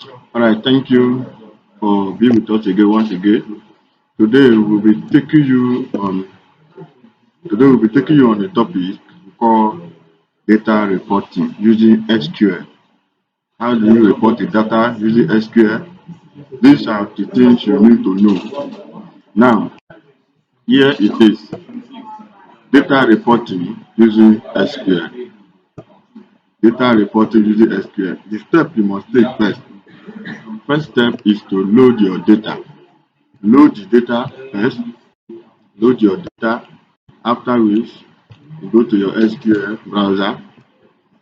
All right, thank you for being with us again once again. Today we'll be taking you on a topic called data reporting using SQL. How do you report the data using SQL? These are the things you need to know. Now, here it is. Data reporting using SQL. Data reporting using SQL. The step you must take first. First step is to load your data. Load the data first. Load your data. After which, you go to your SQL browser.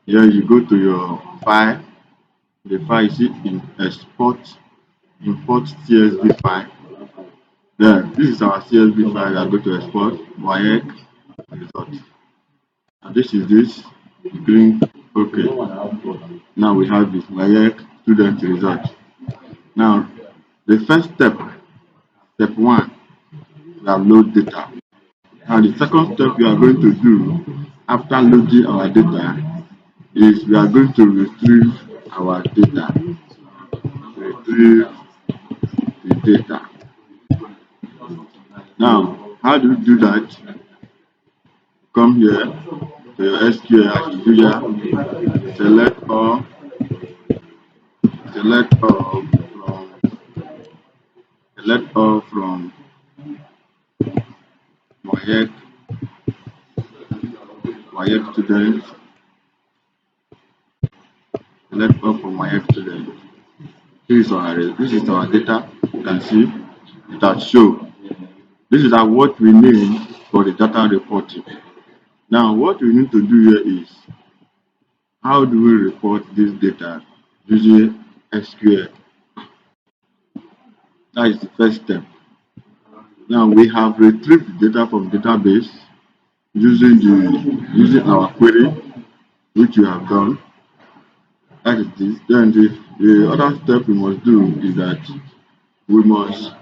Here you go to your file. The file is in export, import CSV file. Then this is our CSV file we are going to export. WAEC result. And this green. Okay. Now we have this WAEC student result. Now the first step, step one, we have load data. Now the second step we are going to do after loading our data is we are going to retrieve our data. Retrieve the data. Now, how do we do that? Come here to your SQL as usual. Select all from WAEC, WAEC students. Select all from WAEC students. This is our data. You can see it has shown. This is what we need for the data reporting. Now, what we need to do here is how do we report this data using SQL? That is the first step. Now we have retrieved the data from database using our query, which we have done. That is this. Then the other step we must do is that we must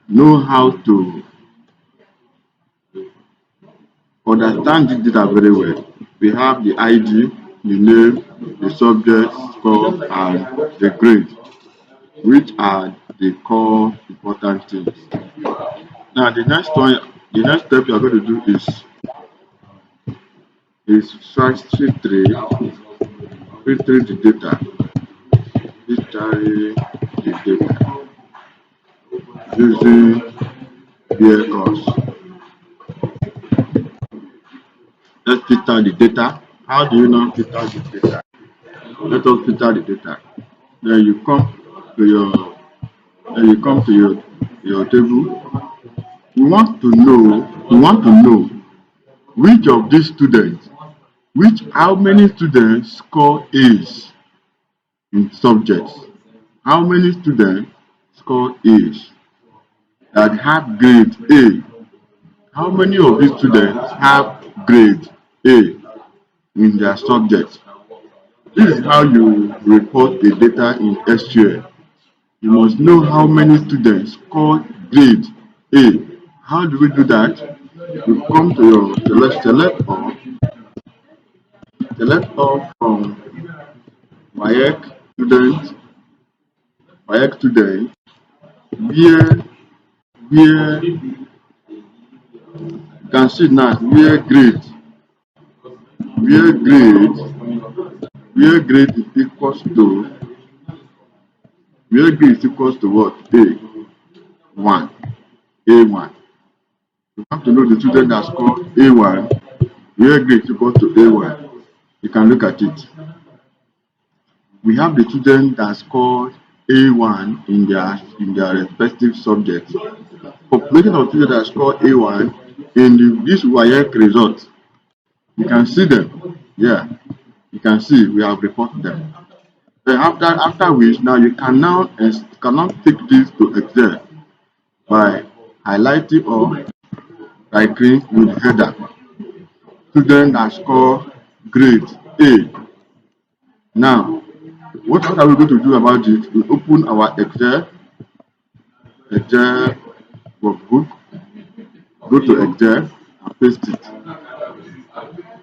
know how to understand this data very well. We have the ID, the name, the subject, score, and the grade, which are the core important things. Now the next step you are going to do is filter the data. Filter the data using vehicles. Let's filter the data. How do you now filter the data? Let us filter the data. Then you come to your table. We want to know which of these students, how many students score A's in subjects. How many students score A's that have grade A? How many of these students have grade A in their subjects? This is how you report the data in SQL. You must know how many students score grade A. How do we do that? You come to your select all from WAEC students, where you can see now where grade where grade is equals to what? A1. A1. You have to know the student that scored A1, where grade is equal to A1. You can look at it. We have the student that scored A1 in their respective subjects. Population of students that scored A1 in this WAEC result. You can see them. Yeah. You can see we have reported them. Then after which now you can now take this to Excel by highlighting or writing with header. Student that score grade A. Now, what are we going to do about it? We open our Excel workbook, go to Excel and paste it.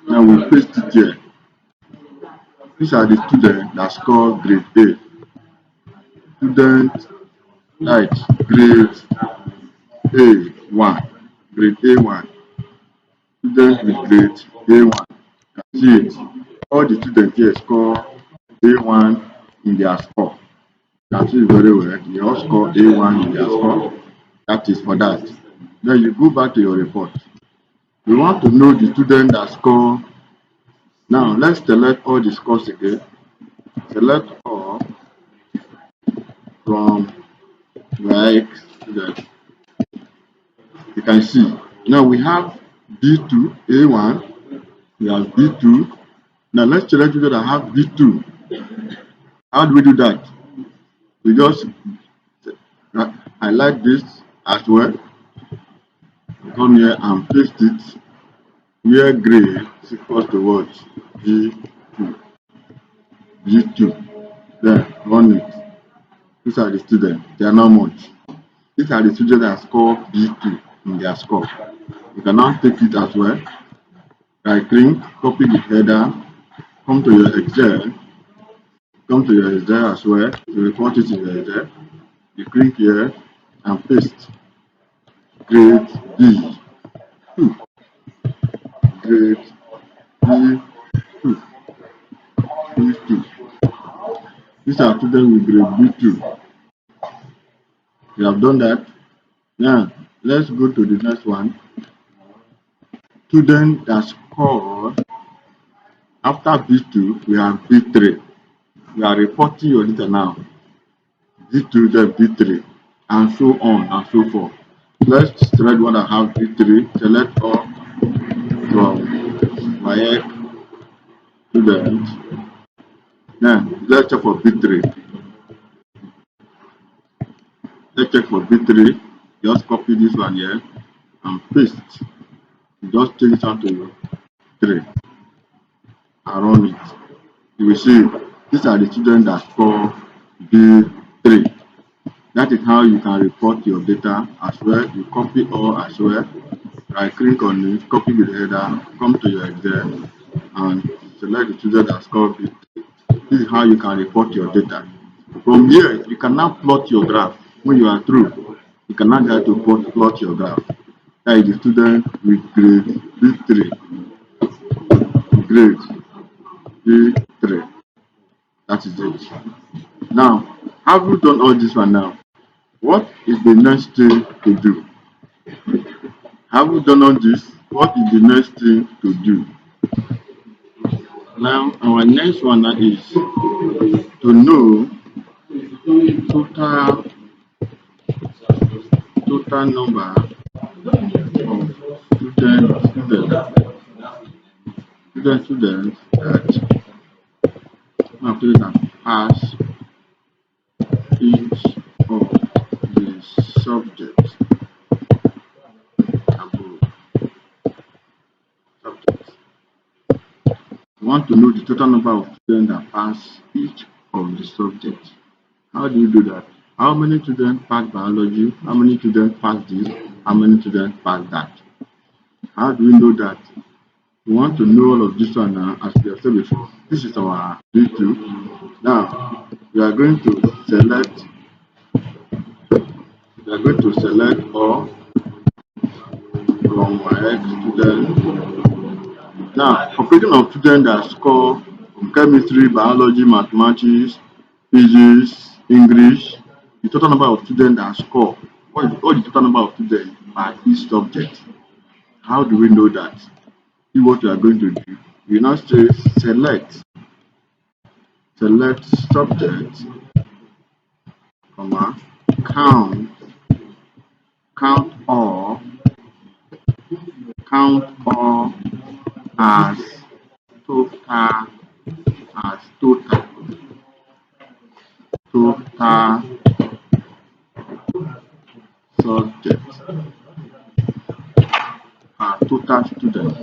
Now we paste it here. These are the students that score grade A. Students like grade A1, grade A1, students with grade A1. You can see it. All the students here score A1 in their score. You can see it very well. They all score A1 in their score. That is for that. Then you go back to your report. We want to know the student that score. Now let's select all the scores again. Select all from like student. You can see. Now we have B2, A1, we have B2. Now let's select student that have B2. How do we do that? We just highlight this as well. Come here and paste it where grade is equals to what? G2. G2. Then run it. These are the students. They are not much. These are the students that score B2 in their score. You can now take it as well. Right click, copy the header, come to your Excel, come to your Excel as well. You report it in your Excel. You click here and paste grade B2, grade B2, B2. These are students with grade B2. You have done that. Now, let's go to the next one. Student that scored after B2, we have B3. We are reporting your data now. B2, then B3, and so on and so forth. Let's select one that have B3. Select all from my student. Then let's check for B3. Let's check for B3. Just copy this one here and paste. Just change it on to 3 and run it. You will see these are the students that score B3. That is how you can report your data as well. You copy all as well. Right click on it, copy with the header, come to your Excel and select the student that score B3. This is how you can report your data. From here, you can now plot your graph. When you are through, you can now try to plot your graph. That is the student with grade B3. Grade B3. That is it. Now, have you done all this one now? What is the next thing to do? Have you done all this? What is the next thing to do? Now, our next one now is to know total number of students that can pass each of the subjects above. Subjects. We want to know the total number of students that pass each of the subjects. How do you do that? How many students pass biology? How many students pass this? How many students pass that? How do we know that? We want to know all of this one now, as we have said before. This is our B2. Now, we are going to select all from my student. Now, completing of students that score from chemistry, biology, mathematics, physics, English, the total number of students that score. What is the total number of students by each subject? How do we know that? See what we are going to do. We now say select subject, comma, count, count all, count all as total, as total, total subject, total students,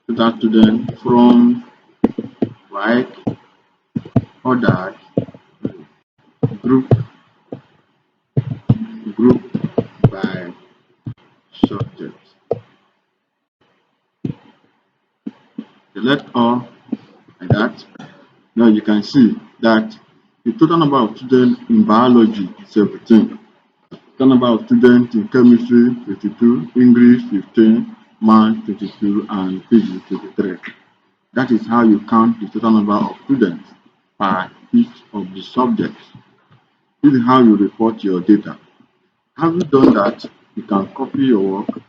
total student from like ordered group by subject. Select all like that. Now you can see that the total number of students in biology is 17. Total number of students in chemistry 52, English 15, math 22, and physics 23. That is how you count the total number of students per each of the subjects. This is how you report your data. Having done that, you can copy your work,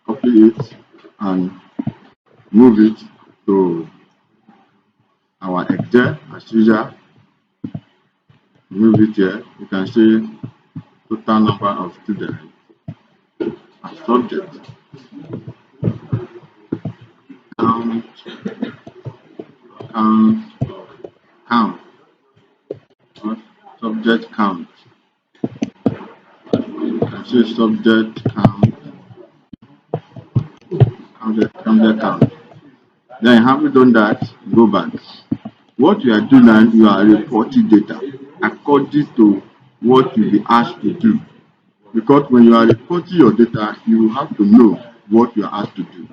copy it, and move it to our Excel as usual. Move it here. You can see total number of students as subject. Count, count, count. What? Subject count. You can see subject count, subject count. Then having done that, go back. What you are doing now, you are reporting data according to what you be asked to do. Because when you are reporting your data, you have to know what you are asked to do.